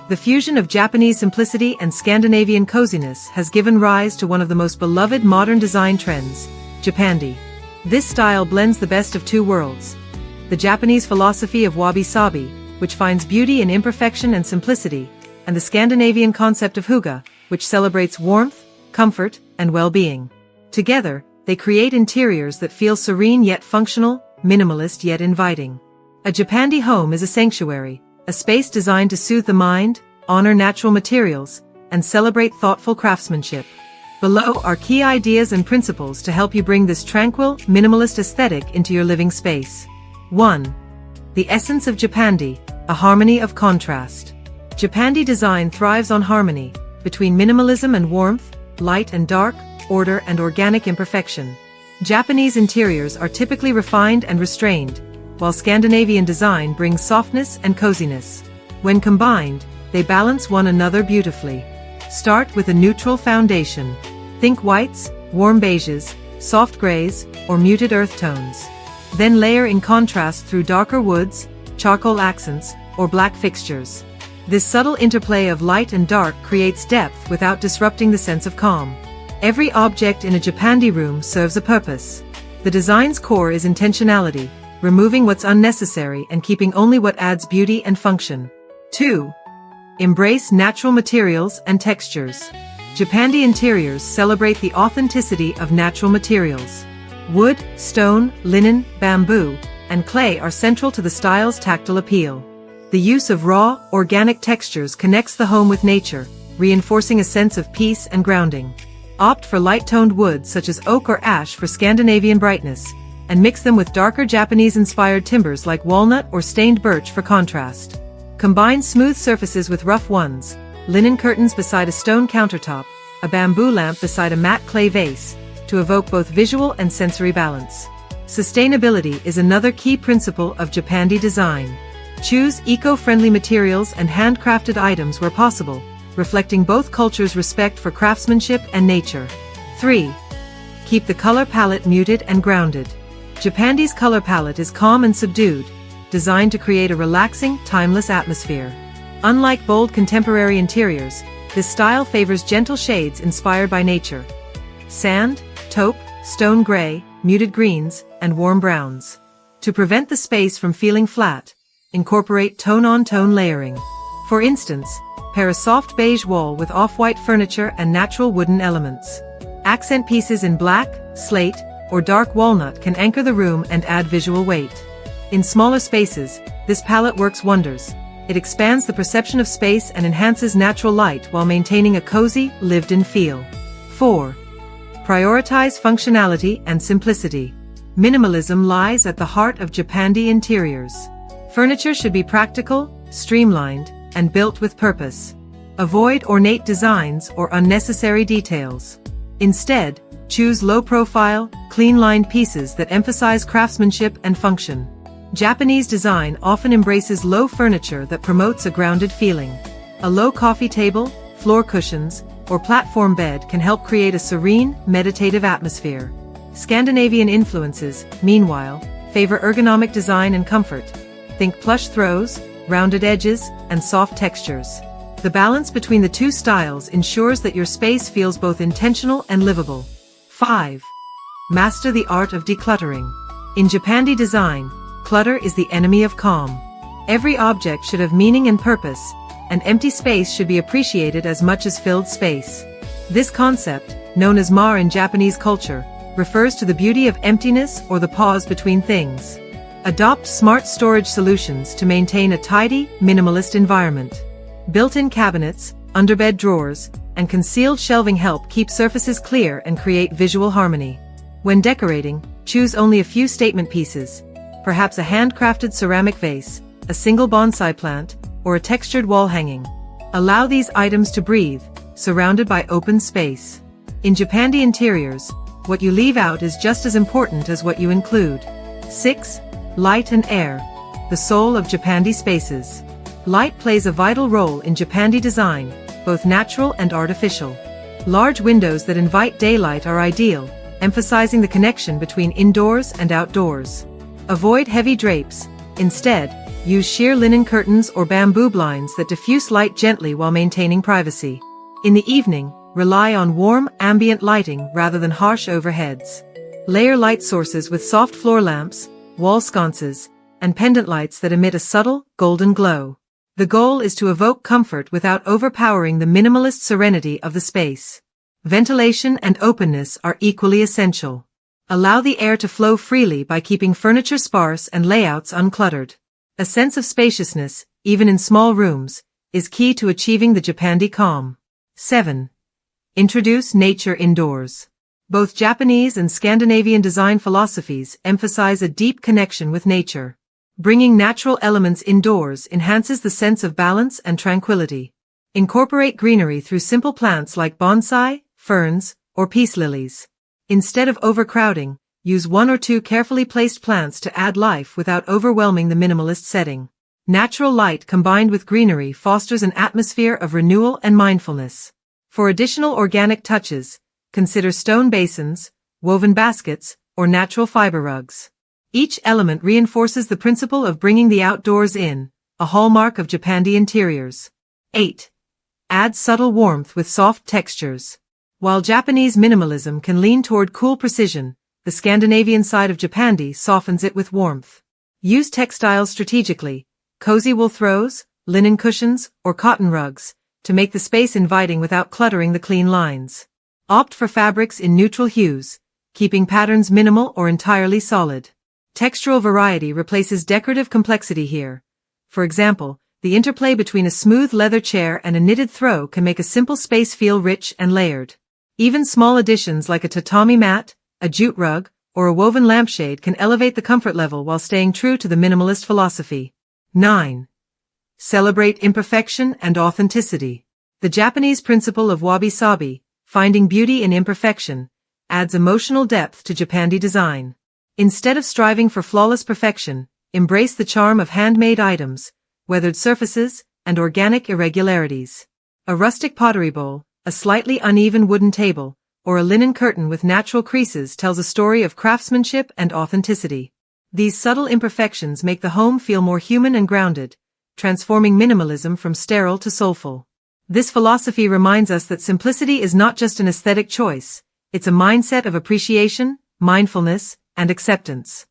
The fusion of Japanese simplicity and Scandinavian coziness has given rise to one of the most beloved modern design trends, Japandi. This style blends the best of two worlds. The Japanese philosophy of wabi-sabi, which finds beauty in imperfection and simplicity, and the Scandinavian concept of hygge, which celebrates warmth, comfort, and well-being. Together, they create interiors that feel serene yet functional, minimalist yet inviting. A Japandi home is a sanctuary, a space designed to soothe the mind, honor natural materials, and celebrate thoughtful craftsmanship. Below are key ideas and principles to help you bring this tranquil, minimalist aesthetic into your living space. 1. The essence of Japandi, a harmony of contrast. Japandi design thrives on harmony, between minimalism and warmth, light and dark, order and organic imperfection. Japanese interiors are typically refined and restrained, while Scandinavian design brings softness and coziness. When combined, they balance one another beautifully. Start with a neutral foundation. Think whites, warm beiges, soft grays, or muted earth tones. Then layer in contrast through darker woods, charcoal accents, or black fixtures. This subtle interplay of light and dark creates depth without disrupting the sense of calm. Every object in a Japandi room serves a purpose. The design's core is intentionality, removing what's unnecessary and keeping only what adds beauty and function. 2. Embrace natural materials and textures. Japandi interiors celebrate the authenticity of natural materials. Wood, stone, linen, bamboo, and clay are central to the style's tactile appeal. The use of raw, organic textures connects the home with nature, reinforcing a sense of peace and grounding. Opt for light-toned woods such as oak or ash for Scandinavian brightness, and mix them with darker Japanese-inspired timbers like walnut or stained birch for contrast. Combine smooth surfaces with rough ones, linen curtains beside a stone countertop, a bamboo lamp beside a matte clay vase, to evoke both visual and sensory balance. Sustainability is another key principle of Japandi design. Choose eco-friendly materials and handcrafted items where possible, reflecting both cultures' respect for craftsmanship and nature. 3. Keep the color palette muted and grounded. Japandi's color palette is calm and subdued, designed to create a relaxing, timeless atmosphere. Unlike bold contemporary interiors, this style favors gentle shades inspired by nature. Sand, taupe, stone gray, muted greens, and warm browns. To prevent the space from feeling flat, incorporate tone-on-tone layering. For instance, pair a soft beige wall with off-white furniture and natural wooden elements. Accent pieces in black, slate, or dark walnut can anchor the room and add visual weight. In smaller spaces, this palette works wonders. It expands the perception of space and enhances natural light while maintaining a cozy, lived-in feel. 4. Prioritize functionality and simplicity. Minimalism lies at the heart of Japandi interiors. Furniture should be practical, streamlined, and built with purpose. Avoid ornate designs or unnecessary details. Instead, choose low-profile, clean-lined pieces that emphasize craftsmanship and function. Japanese design often embraces low furniture that promotes a grounded feeling. A low coffee table, floor cushions, or platform bed can help create a serene, meditative atmosphere. Scandinavian influences, meanwhile, favor ergonomic design and comfort. Think plush throws, rounded edges, and soft textures. The balance between the two styles ensures that your space feels both intentional and livable. 5. Master the art of decluttering. In Japandi design, clutter is the enemy of calm. Every object should have meaning and purpose, and empty space should be appreciated as much as filled space. This concept, known as mar in Japanese culture, refers to the beauty of emptiness or the pause between things. Adopt smart storage solutions to maintain a tidy, minimalist environment. Built-in cabinets, underbed drawers, and concealed shelving help keep surfaces clear and create visual harmony. When decorating, choose only a few statement pieces, perhaps a handcrafted ceramic vase, a single bonsai plant, or a textured wall hanging. Allow these items to breathe, surrounded by open space. In Japandi interiors, what you leave out is just as important as what you include. 6. Light and air, the soul of Japandi spaces. Light plays a vital role in Japandi design, both natural and artificial. Large windows that invite daylight are ideal, emphasizing the connection between indoors and outdoors. Avoid heavy drapes. Instead, Use sheer linen curtains or bamboo blinds that diffuse light gently while maintaining privacy. In the evening, rely on warm, ambient lighting rather than harsh overheads. Layer light sources with soft floor lamps, wall sconces, and pendant lights that emit a subtle, golden glow. The goal is to evoke comfort without overpowering the minimalist serenity of the space. Ventilation and openness are equally essential. Allow the air to flow freely by keeping furniture sparse and layouts uncluttered. A sense of spaciousness, even in small rooms, is key to achieving the Japandi calm. 7. Introduce nature indoors. Both Japanese and Scandinavian design philosophies emphasize a deep connection with nature. Bringing natural elements indoors enhances the sense of balance and tranquility. Incorporate greenery through simple plants like bonsai, ferns, or peace lilies. Instead of overcrowding, use one or two carefully placed plants to add life without overwhelming the minimalist setting. Natural light combined with greenery fosters an atmosphere of renewal and mindfulness. For additional organic touches, consider stone basins, woven baskets, or natural fiber rugs. Each element reinforces the principle of bringing the outdoors in, a hallmark of Japandi interiors. 8. Add subtle warmth with soft textures. While Japanese minimalism can lean toward cool precision, the Scandinavian side of Japandi softens it with warmth. Use textiles strategically, cozy wool throws, linen cushions, or cotton rugs, to make the space inviting without cluttering the clean lines. Opt for fabrics in neutral hues, keeping patterns minimal or entirely solid. Textural variety replaces decorative complexity here. For example, the interplay between a smooth leather chair and a knitted throw can make a simple space feel rich and layered. Even small additions like a tatami mat, a jute rug, or a woven lampshade can elevate the comfort level while staying true to the minimalist philosophy. 9. Celebrate imperfection and authenticity. The Japanese principle of wabi-sabi, finding beauty in imperfection, adds emotional depth to Japandi design. Instead of striving for flawless perfection, embrace the charm of handmade items, weathered surfaces, and organic irregularities. A rustic pottery bowl, a slightly uneven wooden table, or a linen curtain with natural creases tells a story of craftsmanship and authenticity. These subtle imperfections make the home feel more human and grounded, transforming minimalism from sterile to soulful. This philosophy reminds us that simplicity is not just an aesthetic choice, it's a mindset of appreciation, mindfulness, and acceptance.